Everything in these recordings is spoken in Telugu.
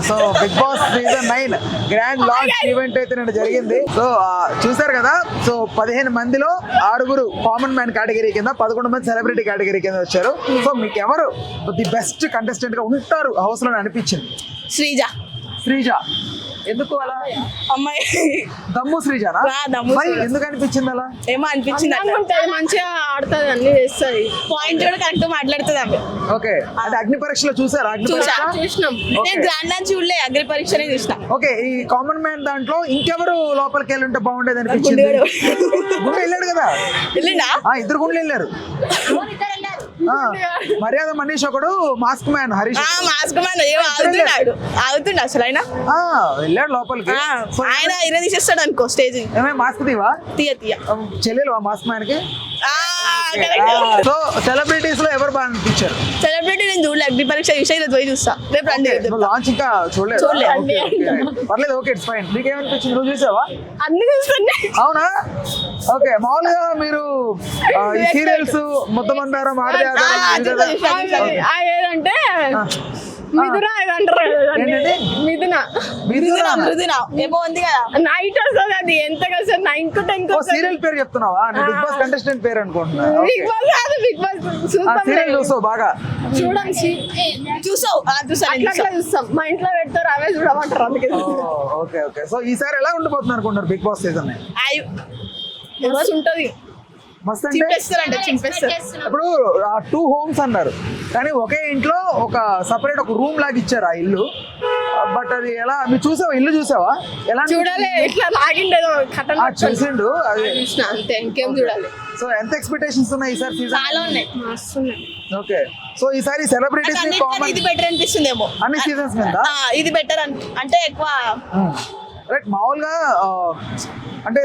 So Bigg Boss season 9 grand launch event అయితే నిన్న జరిగింది. సో చూసారు కదా, సో 15 మందిలో 6 కామన్ మ్యాన్ కేటగిరీ కింద, 11 మంది సెలబ్రిటీ కేటగిరీ కింద వచ్చారు. సో మీకు ఎవరు ది బెస్ట్ కంటెస్టెంట్ గా ఉంటారు హౌస్ లో అనిపించింది? శ్రీజ. ఎందుకు అలా? అమ్మాయి దమ్ము శ్రీజానా? మరి ఎందుకు అనిపించింది అలా? ఏమో అనిపించింది, మంచిగా ఆడుతుంది, అన్ని చేస్తుంది, పాయింట్ కూడా కరెక్ట్ మాట్లాడుతుంది ఆమె. ఓకే, అంటే అగ్ని పరీక్షలో చూసారా? అగ్ని పరీక్ష చూసినాం. నేను గ్రాండ్ డాన్స్ చూడలే, అగ్ని పరీక్షనే చూసిన. ఓకే, ఈ కామన్ మ్యాన్ దాంట్లో ఇంకెవరు లోపలికి వెళ్ళి ఉంటే బాగుండేది అనిపించింది? గుండె వెళ్ళాడు కదా? వెళ్ళిండా? 2 గుండెలు వెళ్ళారు. మర్యాద మనీష్ ఒకడు, mask man Harish. Mask man అవుతుండ అసలు ఆయన వెళ్ళాడు లోపలికి. ఆయన ఇర తీసేస్తాడు అనుకో స్టేజ్. ఏమే మాస్క్ తీవా? తీయ చెల్లెలు మాస్క్ మ్యాన్ కి. సో సెలబ్రిటీస్ లో ఎవరు బాగా అనిపించారు? సెలబ్రిటీ నేను చూడలే, అగ్ని పరీక్ష చూసా, ఈరోజు పోయి చూస్తా. రేపు రండి. లాంచ్ ఇంకా చూడలేదు. పర్లేదు, ఓకే ఇట్స్ ఫైన్. నీకు ఏమనిపించింది? నువ్వు చూసావా? అన్ని చూస్తుంది. అవునా? ఓకే, మామూలుగా మీరు సీరియల్స్ మొత్తం అంటారా? ఏదంటే మిథున ఏమో ఉంది కదా, నైట్ వస్తుంది. అది ఎంత వస్తుంది? 9 to 10 సీరియల్ పేరు చెప్తున్నావా? బిగ్ బాస్ కంటెస్టెంట్ పేరు అనుకుంటున్నా. బిగ్ బాస్ కాదు, బిగ్ బాస్ సీరియల్ చూస్తావు బాగా? చూడండి, చూసావు? అట్లా చూస్తాం. మా ఇంట్లో పెడతారు, అవే చూడమంటారు. అందుకే ఓకే ఓకే. సో ఈసారి ఎలా ఉండిపోతుంది అనుకుంటారు బిగ్ బాస్ సీజన్? ఉంటది, మస్త్ అంటే ఇప్పుడు 2 homes అన్నారు, కానీ ఒకే ఇంట్లో ఒక సపరేట్ ఒక రూమ్ లాగా ఇచ్చారు ఆ ఇల్లు. బట్ అది ఎలా? మీరు చూసావా? ఇల్లు చూసావా? ఎలా చూడాలి, ఇట్లా లాగిండేదో చూసిండు అది అంతే, ఇంకేం చూడాలి. సో ఎంత ఎక్స్పెక్టేషన్స్ ఉన్నాయి ఈసారి సీజన్? చాలా ఉన్నాయి. ఓకే, సో ఈసారి సెలబ్రిటీస్ ఇది బెటర్ అనిపిస్తుందేమో అన్ని సీజన్స్ మీద. ఇది బెటర్ అంటే ఎక్కువ రైట్. మామూలుగా అంటే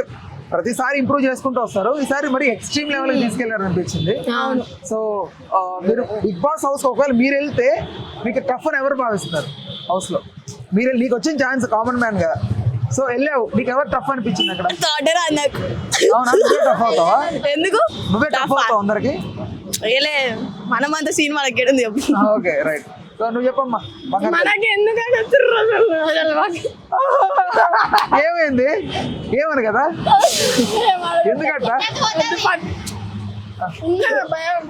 ప్రతిసారి ఇంప్రూవ్ చేసుకుంటూ వస్తారు, ఈసారి మరి ఎక్స్ట్రీమ్ లెవెల్ కి తీసుకెళ్లారు అనిపించింది. సో మీరు బిగ్ బాస్ హౌస్ ఒకవేళ మీరు వెళ్తే మీకు టఫ్ అని ఎవరు భావిస్తున్నారు హౌస్ లో? మీరు నీకు వచ్చిన ఛాన్స్ కామన్ మ్యాన్ గా, సో వెళ్ళావు, నీకు ఎవరు టఫ్ అనిపించింది అక్కడ? అవునా? నువ్వే టఫ్ అవుతావా? ఎందుకు నువ్వే టఫ్ అవుతావు అందరికి? మనం అంత సీన్ మనకి ఉంది. Okay right. సో నువ్వు చెప్పమ్మా. మనకి ఎందుకు ఏమైంది? ఏమని కదా? ఎందుకట్లా?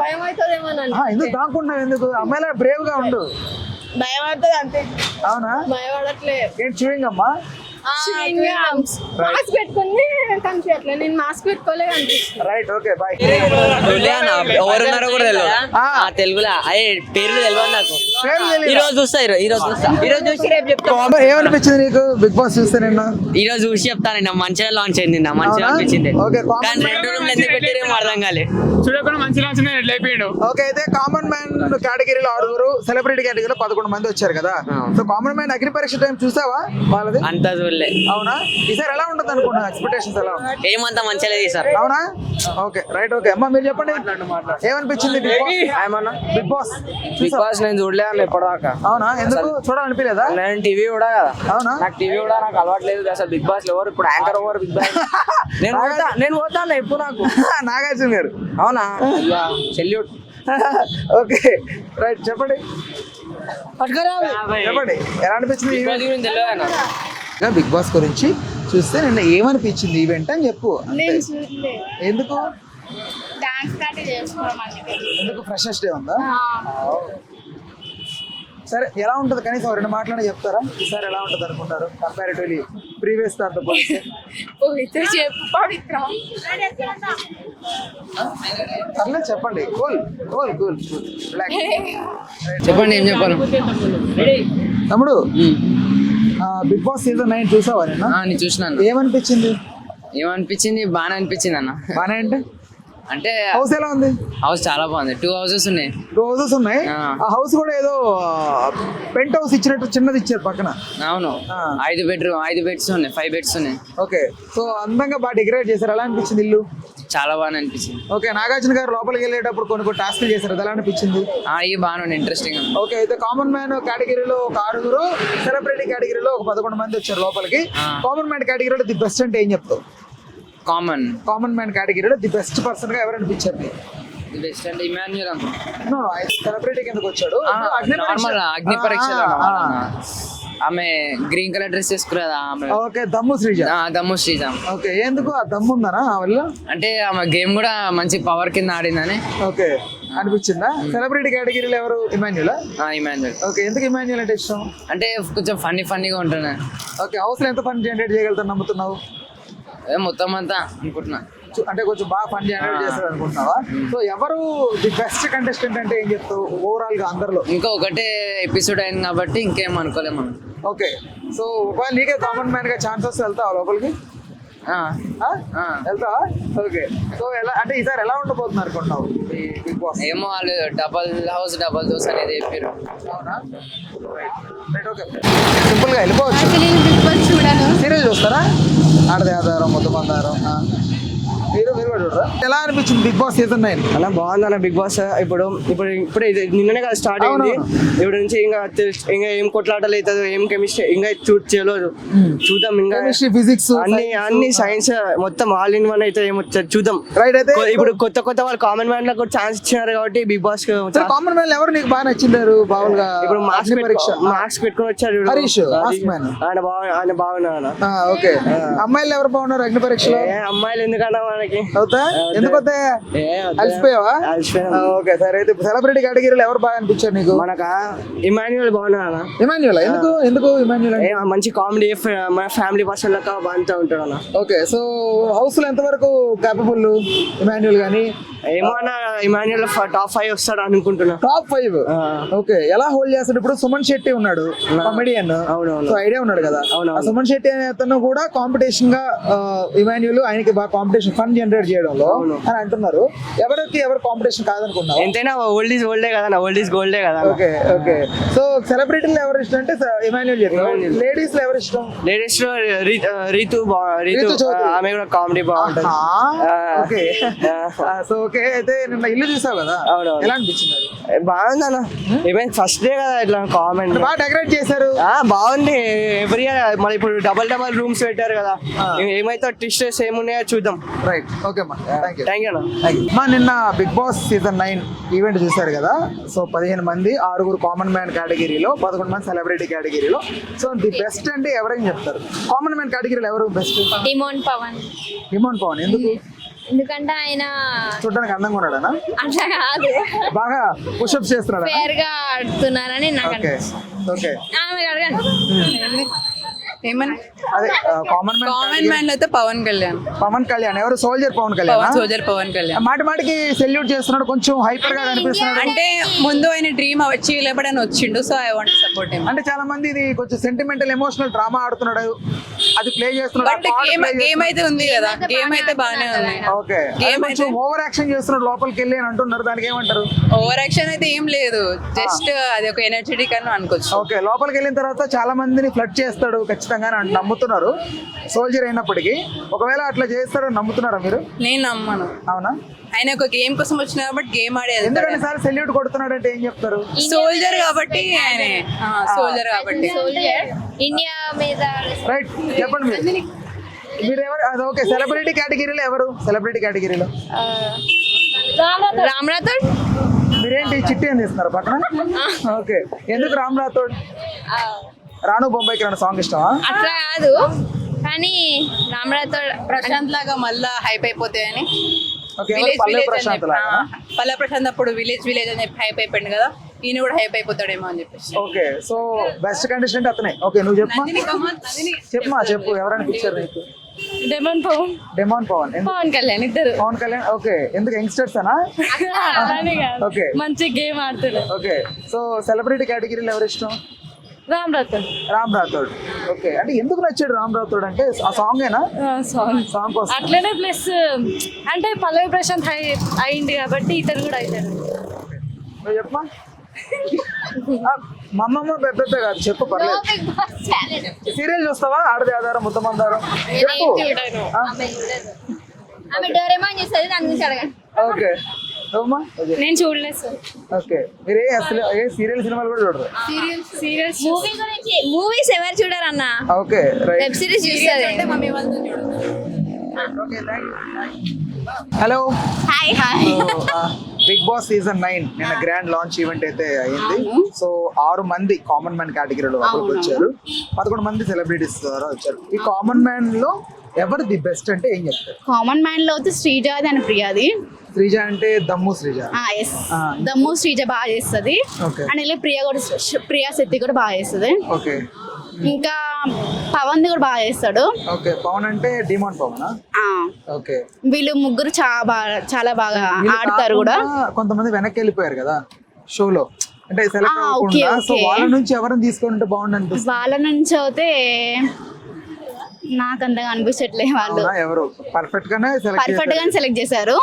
భయం అవుతుందేమో. ఎందుకు దాక్కుంటున్నావు? ఎందుకు? అమ్మాయిలా బ్రేవ్ గా ఉండు. భయం అవుతుంది అంతే. అవునా? భయపడట్లే. ఏంటి చూయింగ్ అమ్మా? మాస్క్ పెట్టుకుని కనిపించట్లే. నేను మాస్క్ పెట్టుకోలేదు అనిపిస్తుంది. Right, okay bye. ఎవరున్నారో కూడా తెలియదు తెలుగులో. అదే పేర్లు తెలియదు నాకు. ఈ రోజు చూస్తా, ఈ రోజు చూసి రేపు చెప్తా. ఏమనిపించింది నీకు బిగ్ బాస్ చూస్తే? నిన్న ఈ రోజు చూసి చెప్తాను. నిన్న మంచిగా లాంచ్ అయింది, నిన్న మంచిగా అనిపించింది. కానీ 2 రూమ్లు ఎందుకు పెట్టారేమో అర్థం కాలే. చూడకుండా మంచి లాంచ్ అయిపోయాడు. ఓకే, అయితే కామన్ మ్యాన్ కేటగిరీలో 6, సెలబ్రిటీ కేటగిరీలో 11 మంది వచ్చారు కదా. సో కామన్ మ్యాన్ అగ్ని పరీక్ష టైం చూసావా వాళ్ళది? అంతా చూడలే. అవునా? ఈసారి ఎలా ఉంటుంది అనుకుంటున్నా? ఎక్స్పెక్టేషన్స్ ఎలా? ఏమంతా మంచిగా లేదు సార్. అవునా? Okay right. ఓకే అమ్మా, మీరు చెప్పండి, ఏమనిపించింది బిగ్ బాస్? బిగ్ బాస్ నేను చూడలేదు ఇప్పటిదాకా. అవునా? ఎందుకు చూడాలనిపించలేదా? నేను టీవీ కూడా కదా. అవునా? నాకు టీవీ కూడా నాకు అలవాట్లేదు అసలు. బిగ్ బాస్ ఎవరు ఇప్పుడు యాంకర్ ఎవరు బిగ్ బాస్? నేను పోతాను ఎప్పుడు నాకు. నాగార్జున గారు. అవునా? సెల్యూట్. ఓకే రైట్, చెప్పండి చెప్పండి ఎలా అనిపించింది బిగ్ బాస్ గురించి చూస్తే? నిన్న ఏమనిపించింది ఈవెంట్ అని చెప్పు. ఎందుకు? ఎందుకు? ఫ్రెషర్స్ డే ఉందా? సరే, ఎలా ఉంటుంది కనీసం 2 మాటలు చెప్తారా? ఈసారి ఎలా ఉంటుంది అనుకుంటారు కంపారిటివ్లీ ప్రీవియస్ దాంతో పోలిస్తే? పర్లేదు చెప్పండి. Cool cool cool cool. చెప్పండి, ఏం చెప్పాలి తమ్ముడు? బిగ్ బాస్ సీజన్ 9 చూసావా? నేను చూసినాను. ఏమనిపించింది? బాగానే అనిపించింది అన్న. బాగానే అంటే హౌస్ ఎలా ఉంది? హౌస్ చాలా బాగుంది. 2 houses ఉన్నాయి. 2 houses ఉన్నాయి. ఆ హౌస్ కూడా ఏదో పెంట్ హౌస్ ఇచ్చినట్టు చిన్నది ఇచ్చారు పక్కన. అవును, 5 beds ఉన్నాయి, 5 beds ఉన్నాయి. ఓకే, సో అందంగా బాగా డెకరేట్ చేశారు. ఎలా అనిపించింది ఇల్లు? చాలా బాగా అనిపించింది. ఓకే, నాగార్జున గారు లోపలికి వెళ్ళేటప్పుడు కొన్ని టాస్క్లు చేశారు, అది ఎలా అనిపించింది? ఇవి బాగానే ఇంట్రెస్టింగ్. ఓకే, అయితే కామన్ మ్యాన్ కేటగిరీలో ఒక 6, సెలబ్రిటీ కేటగిరీలో ఒక 11 మంది వచ్చారు లోపలికి. కామన్ మ్యాన్ కేటగిరీలో ది బెస్ట్ అంటే ఏం చెప్తావు? కామన్ మ్యాన్ కేటగిరీలో ది బెస్ట్ పర్సన్ గా ఎవరు అనిపించారు? ది బెస్ట్ అంటే ఇమాన్యుయల్ సెలబ్రిటీ కిందకు వచ్చాడు. అగ్ని పరీక్ష ఆమె గ్రీన్ కలర్ డ్రెస్ వేసుకున్నదా ఆమె ఓకే, దమ్ము శ్రీజ. దమ్ము శ్రీజామ్. ఓకే, ఎందుకు ఆ దమ్ము ఉందనా వల్ల? అంటే ఆమె గేమ్ కూడా మంచి పవర్ కింద ఆడిందని ఓకే అనిపించిందా? సెలబ్రిటీ కేటగిరీలో ఎవరు? ఇమాన్యులా? ఇమాన్యుల్. ఓకే, ఎందుకు ఇమాన్యుల్ అంటే ఇష్టం? అంటే కొంచెం ఫన్నీగా ఉంటున్నా. ఓకే, హౌస్ లో ఎంత ఫన్ జనరేట్ చేయగలుగుతాను నమ్ముతున్నావు? మొత్తం అంతా అనుకుంటున్నా. అంటే కొంచెం బాగా ఫన్ జనరేట్ చేస్తారు అనుకుంటున్నావా? సో ఎవరు ది బెస్ట్ కంటెస్టెంట్ అంటే ఏం చెప్తావు ఓవరాల్ గా అందరిలో? ఇంకా ఒకటే ఎపిసోడ్ అయింది కాబట్టి ఇంకేం అనుకోలేము మనం. ఓకే, సో ఒకవేళ నీకే కామన్ మ్యాన్ గా ఛాన్సెస్ వెళ్తావా లోపలికి? వెళ్తావా? ఓకే, సో ఎలా అంటే ఈసారి ఎలా ఉండబోతున్నారు అనుకుంటున్నావు ఈ బిగ్ బాస్? ఏమో వాళ్ళు డబల్ హౌస్ డబల్ దోస్ అనేది చెప్పారు. అవునా? ఓకే, సింపుల్ గా వెళ్ళిపోవచ్చు. బిగ్ బాస్ చూడాలి. సీరియల్ చూస్తారా? ఆడదే ఆధారం మొత్తం ఆధారం. మీరు కూడా చూడరా? ఎలా అనిపించింది బిగ్ బాస్ సీజన్ 9? అన్న బాగుంది అన్న బిగ్ బాస్. ఇప్పుడు ఇది నిన్ననే కదా స్టార్ట్ అయింది. ఇప్పుడు నుంచి ఇంకా ఏం కొట్లాటలు అవుతుందో, ఏం కెమిస్ట్రీ ఇంకా చేయలేదు. చూద్దాం. ఇంకా కెమిస్ట్రీ, ఫిజిక్స్ అన్ని సైన్స్ మొత్తం ఆల్ ఇన్ వన్ అయితే ఏమో చూద్దాం. రైట్. అయితే ఇప్పుడు కొత్త వాళ్ళు కామన్ మ్యాన్ లకు ఛాన్స్ ఇచ్చినారు కాబట్టి బిగ్ బాస్ కామన్ మ్యాన్ ఎవరు నీకు బాగా నచ్చిందారు? బాగుంగా ఇప్పుడు మార్క్స్ పెట్టుకుని వచ్చారు హరీష్. ఆయన బాగున్నాడు. ఓకే, అమ్మాయిలు ఎవరు బాగున్నారు అగ్ని పరీక్షలో? అమ్మాయిలు ఎందుకన్నా మనకి అవుతా? ఎందుకు వస్తాయి? అలసిపోయావా? ఓకే, సరే. అయితే సెలబ్రిటీ కేటగిరీలో ఎవరు బాగా అనిపించారు నీకు? మనక ఇమాన్యుల్ బాగున్నాడు. ఇమాన్యుల్ ఎందుకు ఇమాన్యుల్? మంచి కామెడీ, మన ఫ్యామిలీ పర్సన్ లెక్క బాగుంటూ ఉంటాడు అన్న. ఓకే, సో హౌస్ లో ఎంత వరకు కేపబుల్ ఇమాన్యుల్ గానీ? ఏమో అన్న ఇమాన్యుల్ టాప్ 5 వస్తాడు అనుకుంటున్నా. టాప్ 5? ఓకే, ఎలా హోల్డ్ చేస్తాడు? ఇప్పుడు సుమన్ శెట్టి ఉన్నాడు, కామెడియన్. సో ఐడియా ఉన్నాడు కదా. ఆ సుమన్ శెట్టి అనే అతను కూడా కాంపిటీషన్ గా ఇమాన్యుల్ ఆయనకి బాగా కాంపిటీషన్ ఫన్ జనరేట్ చేయడంలో అని అంటున్నారు. ఎవరు కాంపిటీషన్ కాదనుకున్నావు? ఎంతైనా ఓల్డ్ ఈజ్ గోల్డే కదా. ఓల్డ్ ఈజ్ గోల్డే కదా. ఓకే ఓకే, సో సెలబ్రిటీలు ఎవరు ఇష్టం అంటే ఇమాన్యుల్ చెప్పారు. లేడీస్ లో ఎవరు ఇష్టం? లేడీస్ లో రీతు ఆమె కూడా కామెడీ బాగుంటుంది. Okay, so okay. అయితే నిన్న ఇల్లు చూసావు కదా, ఎలా అనిపించింది? బాగుంది అన్న. ఈవెన్ ఫస్ట్ డే కదా ఇట్లా కామెంట్ బాగా డెకరేట్ చేశారు. బాగుంది. ఎవ్రీ ఇయర్ మరి ఇప్పుడు డబల్ రూమ్స్ పెట్టారు కదా. ఏమైతే ట్విస్టర్స్ ఏమున్నాయో చూద్దాం. రైట్, ఓకే అమ్మా, థ్యాంక్ యూ అన్న. మా నిన్న బిగ్ బాస్ సీజన్ 9 ఈవెంట్ చూసారు కదా. సో 15 మంది, 6 కామన్ మ్యాన్ కేటగిరీలో, 11 మంది సెలబ్రిటీ కేటగిరీలో. సో ది బెస్ట్ అంటే ఎవరైనా చెప్తారు? కామన్ మ్యాన్ కేటగిరీలో ఎవరు best? Demon Pavan. Demon Pavan ఎందుకు? ఎందుకంటే ఆయన చూడడానికి అందంగా ఉన్నాడనా? అట్లా కాదు, బాగా పుషప్స్ చేస్తున్నాడా? ఫేర్ గా ఆడుతున్నారని నాకు ఓకే ఓకే. ఆమె అడగండి. ఏమని అదే కామన్ మ్యాన్ లో అయితే పవన్ కళ్యాణ్. ఎవరు? సోల్జర్ పవన్ కళ్యాణ్. సోల్జర్ పవన్ కళ్యాణ్ మాటికి సెల్యూట్ చేస్తున్నాడు, కొంచెం హైపర్ గా కనిపిస్తున్నాడు. అంటే ముందు ఆయన డ్రీమ్ వచ్చి లేపడని వచ్చిండు. So I want support him. అంటే చాలా మంది ఇది కొంచెం సెంటిమెంటల్ ఎమోషనల్ డ్రామా ఆడుతున్నాడు, అది ప్లే చేస్తున్నాడు. బట్ గేమ్ అయితే ఉంది కదా, గేమ్ అయితే బాగానే ఉంది. ఓకే, కొంచెం ఓవర్ యాక్షన్ చేస్తున్నాడు లోపలికి వెళ్ళి అని అంటున్నారు. దానికి ఏమంటారు? ఓవర్ యాక్షన్ అయితే ఏం లేదు, జస్ట్ అది ఒక ఎనర్జెటిక్ అని అనుకోవచ్చు. ఓకే, లోపలికి వెళ్ళిన తర్వాత చాలా మందిని ఫ్లడ్ చేస్తాడు ఖచ్చితంగా నమ్ముతున్నారు సోల్జర్ అయినప్పటికీ. ఒకవేళ అట్లా చేస్తారని నమ్ముతున్నారా మీరు? నేను నమ్మను. అవునా? ఆయన ఒక గేమ్ కోసం వచ్చిన కాబట్టి గేమ్ ఆడేది. ఎందుకంటే సార్ సెల్యూట్ కొడుతున్నాడు అంటే ఏం చెప్తారు? సోల్జర్ కాబట్టి ఆయన సోల్జర్ కాబట్టి. ఇండియా మీద రైట్, చెప్పండి మీరు ఎవరు? అది ఓకే. సెలబ్రిటీ కేటగిరీలో ఎవరు? సెలబ్రిటీ కేటగిరీలో రామ్ రాథోడ్. మీరేంటి చిట్టి అని తీస్తున్నారు పక్కన? ఓకే, ఎందుకు రామ్ రాథోడ్? రాను బొంబాయికి రాను సాంగ్ ఇష్టమా? అట్లా కాదు కానీ రామ్ రాథోడ్ ప్రశాంత్ లాగా మళ్ళా హైప్ అయిపోతాయని. ఓకే, పల్లె ప్రశాంత్ లాగా? పల్లె ప్రశాంత్ అప్పుడు విలేజ్ అని చెప్పి హైప్ అయిపోయింది కదా, ఈయన కూడా హైప్ అయిపోతాడేమో అని చెప్పేసి. ఓకే, సో బెస్ట్ కంటెస్టెంట్ అతనే. ఓకే, నువ్వు చెప్పమా చెప్పు ఎవరైనా పిక్చర్ నీకు? డెమోన్ పవన్. డెమోన్ పవన్. పవన్ కళ్యాణ్. ఇద్దరు పవన్ కళ్యాణ్. ఓకే, ఎందుకు యంగ్స్టర్స్ అనా? ఓకే, మంచి గేమ్ ఆడుతారు. ఓకే, సో సెలబ్రిటీ కేటగిరీలో ఎవరు ఇష్టం? రామ్ రాథోడ్. రామ్ రాథోడ్. ఓకే, అంటే ఎందుకు నచ్చాడు రామ్ రాథోడ్ అంటే? ఆ సాంగ్ ఏనా? సాంగ్ కోసం. అట్లనే ప్లస్ అంటే పల్లవి ప్రశాంత్ అయింది కాబట్టి ఇతను కూడా అవుతాడు. నువ్వు చెప్పమా. మా అమ్మమ్మ పెద్ద కాదు, చెప్పు పర్లేదు. సీరియల్ చూస్తావా? ఆడది ఆధారం ముద్ద మందారం చెప్పు. ఆమె డోరేమాన్ చూస్తుంది, దాని గురించి అడగండి. ఓకే, నేను చూడలేదు సార్. ఓకే, మీరు అసలు ఏ సీరియల్ సినిమాలు కూడా చూడరు? సీరియల్స్ మూవీస్ ఎవరు చూడరు అన్న. Okay, right. వెబ్ సిరీస్ చూస్తారు. మమ్మీ వాళ్ళతో చూడదు. Hello, hi hi. Bigg Boss season 9 నిన్న గ్రాండ్ లాంచ్ ఈవెంట్ అయితే అయింది. సో 6 మంది కామన్ మ్యాన్ కేటగిరీలో అక్కడికి వచ్చారు, 11 మంది సెలబ్రిటీస్ ద్వారా వచ్చారు. ఈ కామన్ మ్యాన్ లో ఎవరు ది బెస్ట్ అంటే ఏం చెప్తారు? కామన్ మ్యాన్ లో అయితే శ్రీజాది అని ప్రియాది. శ్రీజ అంటే దమ్ము శ్రీజ. ఎస్, దమ్ము శ్రీజ బాగా చేస్తుంది. Okay. అండ్ ఇలా ప్రియా శెట్టి కూడా బాగా చేస్తుంది. ఓకే ఇంకా పవన్ కూడా బాగా చేస్తాడు. ఓకే పవన్ అంటే డిమాండ్ పవనా? ఓకే వీళ్ళు ముగ్గురు చాలా బాగా ఆడతారు కూడా. కొంతమంది వెనక్కి వెళ్ళిపోయారు కదా షోలో, అంటే సెలెక్ట్ okay, అవ్వకుండా. So okay. వాళ్ళ నుంచి ఎవరిని తీసుకుంటే బాగుండు అనిపిస్తుంది? వాళ్ళ నుంచి అయితే నాకు అంతగా అనిపించట్లే. వాళ్ళు అవునా? ఎవరు పర్ఫెక్ట్ గానే పర్ఫెక్ట్ గానే సెలెక్ట్ చేశారు.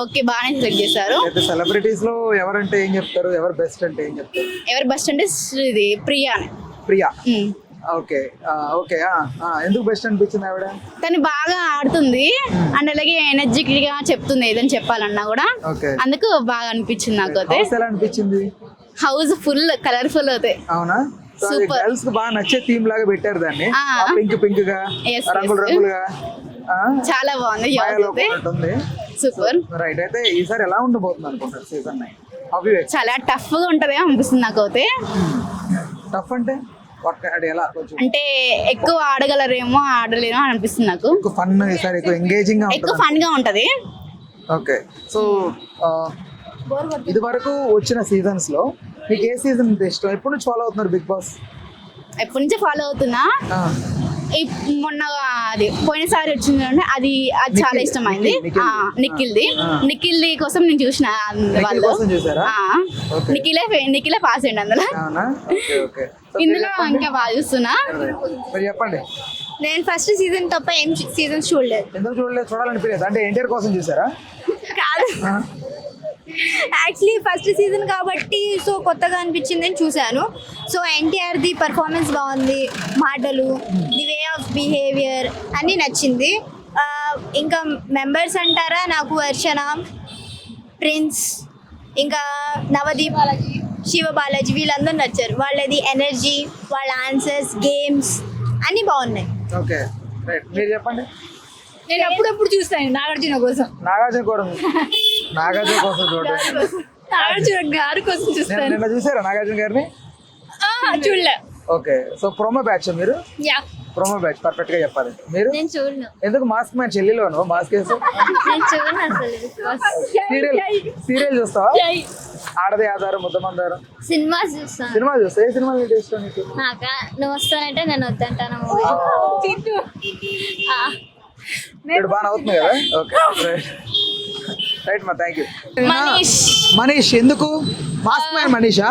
ఓకే, బాగానే సెలెక్ట్ చేశారు. అయితే సెలబ్రిటీస్ లో ఎవరంటే ఏం చెప్తారు? ఎవరు బెస్ట్ అంటే ఏం చెప్తారు? ఎవరు బెస్ట్ అంటే ఇది ప్రియా. ప్రియా. ఓకే ఓకే ఎందుకు బెస్ట్ అనిపించింది ఆవిడ? తను బాగా ఆడుతుంది అండ్ అలాగే ఎనర్జిక్ గా చెప్తుంది ఏదని చెప్పాలన్నా కూడా. ఓకే అందుకు బాగా అనిపించింది నాకు అయితే. హౌస్ ఎలా అనిపించింది? హౌస్ ఫుల్ కలర్ఫుల్ అవుతాయి. అవునా? సో అది Super. గర్ల్స్ కి బాగా నచ్చే థీమ్ లాగా పెట్టారు దాన్ని, ఆ. పింక్ పింక్ గా, Yes, రంగులు yes. రంగులుగా. చాలా బాగుంది. ఉంటుంది. సూపర్. రైట్, అయితే ఈసారి ఎలా ఉండబోతుంది అనుకుంటారు సీజన్ 9? అవి చాలా టఫ్ గా ఉంటది అనిపిస్తుంది నాకు అయితే. టఫ్ అంటే అది ఎలా? కొంచెం అంటే ఎక్కువ ఆడగలరేమో ఆడలేమో అని అనిపిస్తుంది నాకు. ఎక్కువ ఫన్, ఈసారి ఎక్కువ ఎంగేజింగ్ గా ఎక్కువ ఉంటుంది. ఫన్ గా ఉంటది. ఓకే, సో ఇది వరకు వచ్చిన సీజన్స్ లో మీకు ఏ సీజన్ ఇష్టం? ఎప్పటి నుంచి ఫాలో అవుతున్నారు బిగ్ బాస్? ఎప్పటి నుంచి ఫాలో అవుతున్నా. మొన్న అది పోయినసారి వచ్చింది చూడండి, అది చాలా ఇష్టమైంది. నిఖిల్ది కోసం నేను చూసిన వాళ్ళు. కోసం చూసారా? Okay. నిఖిలే పాస్ అయ్యండి అందులో. అవునా? Okay okay. ఇందులో ఇంకా బాగా చూస్తున్నా. మరి చెప్పండి, నేను ఫస్ట్ సీజన్ తప్ప ఏం సీజన్స్ చూడలేదు. ఎందుకు చూడలేదు? చూడాలనిపించలేదు అంటే ఎన్టీఆర్ కోసం చూసారా? కాదు, యాక్చువల్లీ ఫస్ట్ సీజన్ కాబట్టి సో కొత్తగా అనిపించింది అని చూశాను. సో ఎన్టీఆర్ది పర్ఫార్మెన్స్ బాగుంది, మాటలు, ది వే ఆఫ్ బిహేవియర్ అన్నీ నచ్చింది. ఇంకా మెంబర్స్ అంటారా, నాకు వర్షన, ప్రిన్స్, ఇంకా నవదీప్, శివ బాలాజీ వీళ్ళందరూ నచ్చారు. వాళ్ళది ఎనర్జీ, వాళ్ళ ఆన్సర్స్, గేమ్స్ అన్నీ బాగున్నాయి. ఓకే రైట్, మీరు చెప్పండి. నేను అప్పుడప్పుడు చూస్తాను నాగార్జున కోసం. నాగార్జున కోసం చూడండి. నాగార్జున గారి కోసం చూస్తాను. నిన్న చూసారా నాగార్జున గారిని? చూడలే. ఓకే, సో ప్రోమో బ్యాచ్ మీరు? యా, ప్రోమో బ్యాచ్ పర్ఫెక్ట్ గా చెప్పాలి మీరు. నేను చూడను. ఎందుకు మాస్క్ మ్యాన్ చెల్లిలోను మాస్క్ వేసు? నేను చూడను అసలు. సీరియల్ చూస్తావా? ఆడదే ఆధారం, ముద్దమందారం సినిమాస్ చూస్తాను. సినిమా చూస్తా. ఏ సినిమా ఇష్టం నీకు? నాకా, నువ్వు వస్తానంటే నేను వద్దంటాను. ఇప్పుడు బాగా అవుతుంది కదా. ఓకే రైట్ రైట్ మా, థ్యాంక్ యూ. మనీష్ ఎందుకు? మాస్క్ మ్యాన్ మనీషా?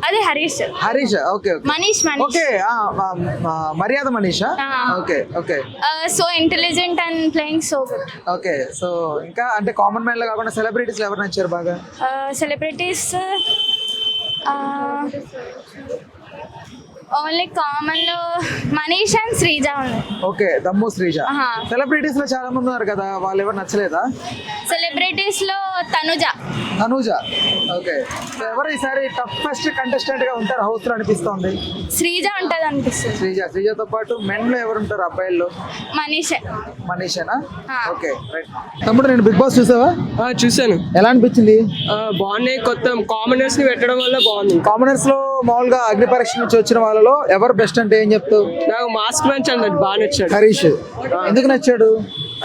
అదే Harish. Harish. Okay okay. Manish. Okay, మర్యాద మనీషా? Okay okay. So intelligent and playing so good. Okay, so ఇంకా అంటే కామన్ మ్యాన్ లో కాకుండా సెలబ్రిటీస్ ఎవరు నచ్చారు బాగా? సెలబ్రిటీస్ ఓన్లీ కామన్ లో మనీష్ అండ్ శ్రీజ ఉంది. ఓకే, దమ్ము శ్రీజ. సెలబ్రిటీస్ లో చాలా మంది ఉన్నారు కదా, వాళ్ళు ఎవరు నచ్చలేదా? సెలబ్రిటీస్ లో తనుజ. ఓకే, సో ఎవరు ఈసారి టఫెస్ట్ కంటెస్టెంట్ గా ఉంటారు హౌస్ లో అనిపిస్తోంది? శ్రీజ ఉంటది అనిపిస్తుంది. శ్రీజతో పాటు మెన్ లో ఎవరు ఉంటారు అబ్బాయిల్లో? మనీషేనా? Okay right. తమ్ముడు, నేను బిగ్ బాస్ చూసావా? చూసాను. ఎలా అనిపించింది? బాగున్నాయి. కొత్త కామనర్స్ ని పెట్టడం వల్ల బాగుంది. కామనర్స్ లో మామూలుగా అగ్ని పరీక్ష నుంచి వచ్చిన వాళ్ళలో ఎవరు బెస్ట్ అంటే ఏం చెప్తావు? నాకు మాస్క్ మ్యాన్ చాలా బాగా నచ్చాడు. హరీష్. ఎందుకు నచ్చాడు?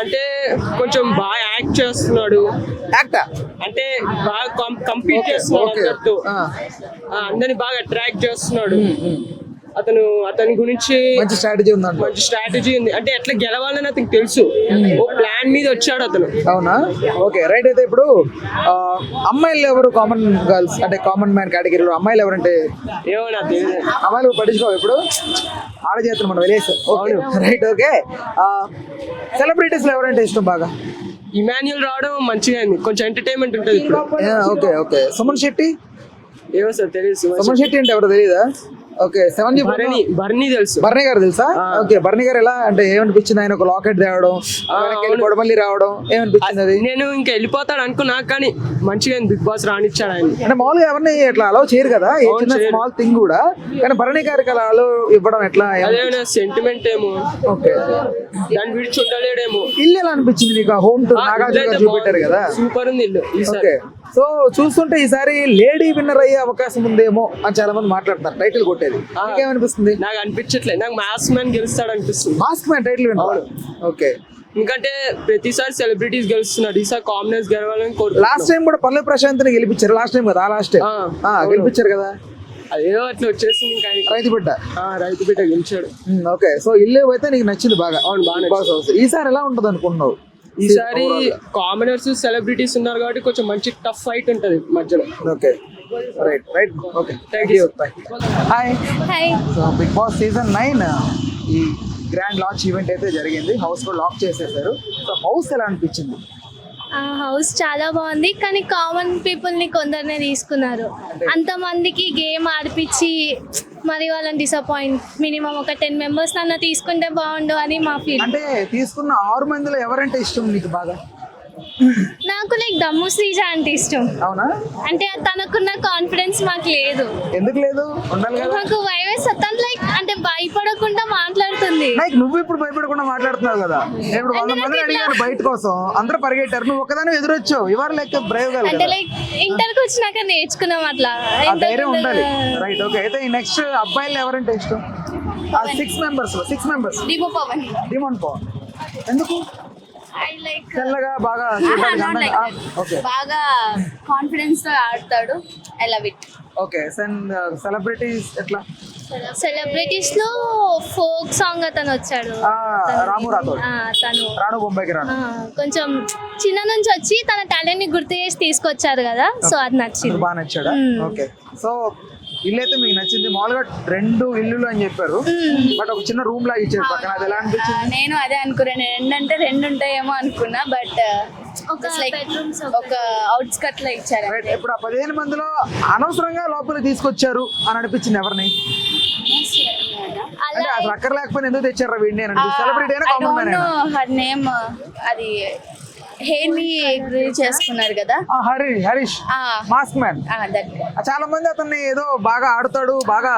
అంటే కొంచెం బాగా యాక్ట్ చేస్తున్నాడు. యాక్టా? అంటే బాగా కంపీట్ చేస్తున్నాడు అందరితో. అందరిని బాగా అట్రాక్ట్ చేస్తున్నాడు. అతని గురించి మంచి స్ట్రాటజీ ఉందంట. మంచి స్ట్రాటజీ ఉంది. అంటే ఎట్లా గెలవాలని అతనికి తెలుసు. ఓ ప్లాన్ మీద వచ్చాడు అతను. అవునా? Okay right. అయితే ఇప్పుడు అమ్మాయిలు ఎవరు కామన్ గర్ల్స్ అంటే కామన్ మ్యాన్ కేటగిరీలో అమ్మాయిలు ఎవరంటే? ఏమో నాకు తెలియదు. అమ్మాయిలు పట్టించుకో ఇప్పుడు, ఆడజేతులు మనం వదిలేసాం. రైట్. ఓకే, సెలబ్రిటీస్ లో ఎవరంటే ఇష్టం బాగా? ఇమాన్యుయల్ రావడం మంచిగా అయింది. కొంచెం ఎంటర్టైన్మెంట్ ఉంటుంది ఇప్పుడు. Okay okay. సుమన్ శెట్టి? ఏమో సార్ తెలియదు. సుమన్ శెట్టి అంటే ఎవరో తెలీదా? ఓకే, బర్నీ తెలుసు. బర్నీ గారు తెలుసా? ఓకే, బర్నీ గారు ఎలా అంటే ఏమనిపించింది? ఆయన ఒక లాకెట్ తేవడం, మళ్ళీ రావడం ఏమనిపించింది అది? నేను ఇంకా వెళ్ళిపోతాడు అనుకున్నా, కానీ మంచిగా బిగ్ బాస్ రానిచ్చాడు ఆయన. అంటే మామూలుగా ఎవరిని ఎట్లా అలౌ చేయరు కదా, స్మాల్ థింగ్ కూడా, కానీ భరణి గారికి అలా అలౌ ఇవ్వడం ఎట్లా? అదే సెంటిమెంట్ ఏమో. ఓకే, దాన్ని విడిచి ఉండలేడేమో. ఇల్లు ఎలా అనిపించింది నీకు? హోమ్ టూర్ నాగార్జున గారు చూపెట్టారు కదా, సూపర్ ఉంది ఇల్లు. ఓకే, సో చూస్తుంటే ఈసారి లేడీ విన్నర్ అయ్యే అవకాశం ఉందేమో అని చాలా మంది మాట్లాడుతున్నారు టైటిల్ కొట్టేది. ఏమనిపిస్తుంది? నాకు అనిపించట్లేదు, నాకు మాస్ మ్యాన్ గెలుస్తాడు అనిపిస్తుంది. Mask man title winner. Okay, ఎందుకంటే ప్రతిసారి సెలబ్రిటీస్ గెలుస్తున్నారు, ఈసారి కామనర్స్ గెలవాలని లాస్ట్ టైం కూడా పల్లవి ప్రశాంత్ని గెలిపించారు. లాస్ట్ టైం కదా, లాస్ట్ టైం గెలిపించారు కదా. అదేదో అట్లా వచ్చేసింది. ఇంకా రైతు బిడ్డ రైతు బిడ్డ గెలిచాడు. ఓకే, సో ఇల్లు అయితే నీకు నచ్చింది బాగా. అవును, బాగా Big Boss House. ఈసారి ఎలా ఉంటుంది అనుకుంటున్నావు? ఈసారి కామనర్స్ సెలబ్రిటీస్ ఉన్నారు కాబట్టి కొంచెం మంచి టఫ్ ఫైట్ ఉంటది మధ్యలో. Okay, right okay, thank you. Hi. Hi. So Bigg Boss season 9 ఈ గ్రాండ్ లాంచ్ ఈవెంట్ అయితే జరిగింది. హౌస్ కూడా లాక్ చేసేసారు. సో హౌస్ ఎలా అనిపించింది? హౌస్ చాలా బాగుంది, కానీ కామన్ పీపుల్ని కొందరినే తీసుకున్నారు. అంతమందికి గేమ్ ఆడిపించి మరి వాళ్ళని డిసప్పాయింట్. మినిమం ఒక 10 members అన్న తీసుకుంటే బాగుండు అని మా ఫీల్. అంటే తీసుకున్న 6 మందిలో ఎవరంటే ఇష్టం నీకు బాగా? నాకు లైక్ దమ్ము శ్రీజ అంటే ఇష్టం. అవునా? అంటే తనకున్న కాన్ఫిడెన్స్ మాకు లేదు. ఎందుకు లేదు? ఉండాలి కదా. మాకు వైవస్ తను లైక్ అంటే భయపడకుండా మాట్లాడుతుంది. లైక్ నువ్వు ఇప్పుడు భయపడకుండా మాట్లాడుతున్నావు కదా. ఇప్పుడు 100 మంది అడిగారు బయట కోసం, అందరూ పరిగెట్టారు, నువ్వు ఒక్కదాని ఎదురొచ్చావు. ఇవర్ లైక్ బ్రేవ్ గా. అంటే లైక్ ఇంటర్కి వచ్చినాక నేర్చుకున్నాం అట్లా. ఆ ధైర్యం ఉండాలి. Right, okay. అయితే ఈ నెక్స్ట్ అబ్బాయిలు ఎవరంటే ఇష్టం? ఆ 6 members. డిమోన్ పవన్. ఎందుకు? తెల్లగా బాగా ఓకే, బాగా కాన్ఫిడెన్స్ తో ఆడతాడు. I love it. Okay. Celebrities ఎట్లా? సెలబ్రిటీస్ లో ఫోక్ సాంగ్ అతను వచ్చాడు, రాము రాథోడ్. తను రాను బొంబాయికి రాను. కొంచెం చిన్న నుంచి వచ్చి తన టాలెంట్ ని గుర్తు చేసి తీసుకొచ్చారు కదా, సో అది నచ్చింది. బాగా నచ్చాడా? ఓకే. సో ఇల్లు అయితే మీకు నచ్చింది. మామూలుగా 2 ఇల్లులు అని చెప్పారు, బట్ ఒక చిన్న రూమ్ లాగా ఇచ్చారు పక్కన. అది ఎలా అనిపించింది? నేను అదే అనుకున్నాను, 2 అంటే 2 ఉంటాయేమో అనుకున్నా, బట్ ఒక అవుట్స్కట్ లో ఇచ్చారు. రైట్. ఇప్పుడు ఆ 15 మందిలో అనవసరంగా లోపలికి తీసుకొచ్చారు అని అనిపించింది ఎవరిని? అంటే అసలు అక్కర్ లేకపోయినా ఎందుకు తెచ్చారా వీడిని అని అనిపిస్తుంది. సెలబ్రిటీ అయినా కామన్ మ్యాన్ అయినా. హర్ నేమ్ అది హెయిర్ ని గ్రిల్ చేసుకున్నారు కదా, హరీష్ మాస్క్ మ్యాన్. చాలా మంది అతన్ని ఏదో బాగా ఆడతాడు, బాగా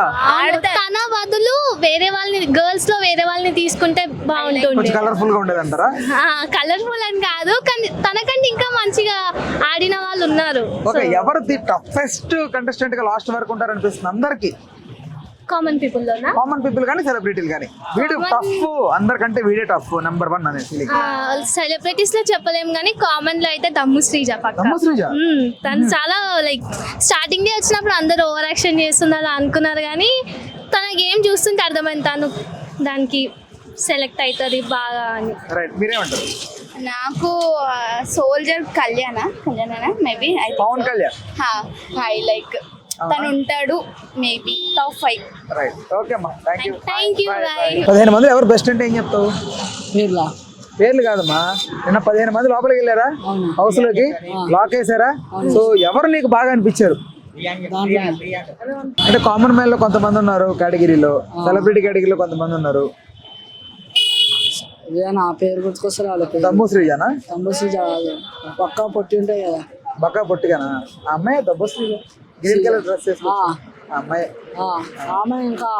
తన బదులు వేరే వాళ్ళని, గర్ల్స్ లో వేరే వాళ్ళని తీసుకుంటే బాగుంటుంది. కొంచెం కలర్ఫుల్ గా ఉండేది అంటారా? కలర్ఫుల్ అని కాదు, కానీ తనకంటే ఇంకా మంచిగా ఆడిన వాళ్ళు ఉన్నారు. ఓకే, ఎవరిది టఫెస్ట్ కంటెస్టెంట్ గా లాస్ట్ వరకు ఉంటారు అనిపిస్తుంది అందరికి? కామన్ పీపుల్ లోనా? కామన్ పీపుల్ కానీ సెలబ్రిటీలు కానీ వీడు టఫ్, అందరికంటే వీడే టఫ్ నెంబర్ 1 అనే ఫీలింగ్. సెలబ్రిటీస్ లో చెప్పలేం కానీ కామన్ లో అయితే దమ్ము శ్రీజ పక్కా. దమ్ము శ్రీజ తను చాలా లైక్ స్టార్టింగ్ డే వచ్చినప్పుడు అందరూ ఓవర్ యాక్షన్ చేస్తున్నారు అనుకున్నారు, కానీ తన గేమ్ చూస్తుంటే అర్థమైంది తను దానికి సెలెక్ట్ అవుతుంది బాగా అని. రైట్, మీరేమంటారు? నాకు సోల్జర్ కళ్యాణ మేబీ పవన్ కళ్యాణ్. హై లైక్ తను ఉంటాడు, మేబీ టాప్ 5. రైట్, ఓకే అమ్మా, thank you. Thank you, bye. 15 మంది ఎవరు బెస్ట్ అంటే ఏం చెప్తావు? పేర్లు కాదమ్మా, నిన్న 15 మంది లోపలికి వెళ్ళారా హౌస్ లోకి, లాక్ వేసారా? సో ఎవరు నీకు బాగా అనిపించారు? అంటే కామన్ మ్యాన్ లో కొంతమంది ఉన్నారు కేటగిరీలో, సెలబ్రిటీ కేటగిరీలో కొంతమంది ఉన్నారు. నా పేరు గుర్తుకొస్తారు. దమ్ము శ్రీజానా? దమ్ము శ్రీజ పక్కా పొట్టి ఉంటాయి కదా, బక్కా పొట్టిగానా? ఆ అమ్మాయి దమ్ము శ్రీజ, గ్రీన్ కలర్ డ్రెస్ వేసుకో అమ్మాయి. ఆమె ఇంకా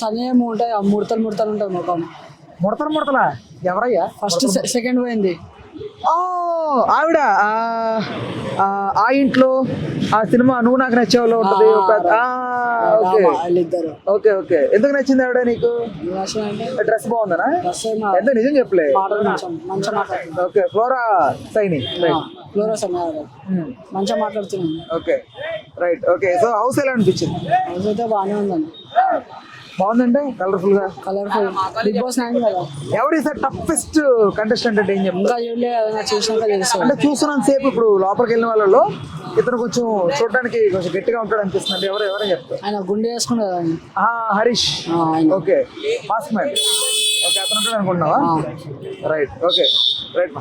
సనేమో ఉంటాయి, ముడతలు ఉంటుంది ముఖం. ముడతలా? ఎవరయ్యా? ఫస్ట్ సెకండ్ పోయింది. ఆవిడ ఆ ఇంట్లో ఆ సినిమా నువ్వు నాకు నచ్చేవాళ్ళు ఉంటది. ఓకే ఓకే, ఎందుకు నచ్చింది ఆవిడ నీకు? డ్రెస్ బాగుందనా? ఎంత నిజం చెప్పలే. Okay, flora Saini. మంచిగా మాట్లాడుతున్నాను. Okay, right, okay. So house ఎలా అనిపించింది? హౌస్ అయితే బాగానే ఉందండి. బాగుందంటే కలర్ఫుల్ గా. బిగ్ బాస్ 9 కదా. ఎవరి సార్ టఫెస్ట్ కంటెస్టెంట్ అంటే ఏం చెప్తా? అంటే చూస్తున్నాను సేపు, ఇప్పుడు లోపలికి వెళ్ళిన వాళ్ళలో ఇతను కొంచెం చూడడానికి కొంచెం గట్టిగా ఉంటాడు అనిపిస్తుంది. ఎవరైనా చెప్తారు? ఆయన గుండె వేసుకున్నాడు. Harish. Okay, mask man. Okay, అతను ఉంటాడు అనుకుంటున్నావా? Right, okay, right.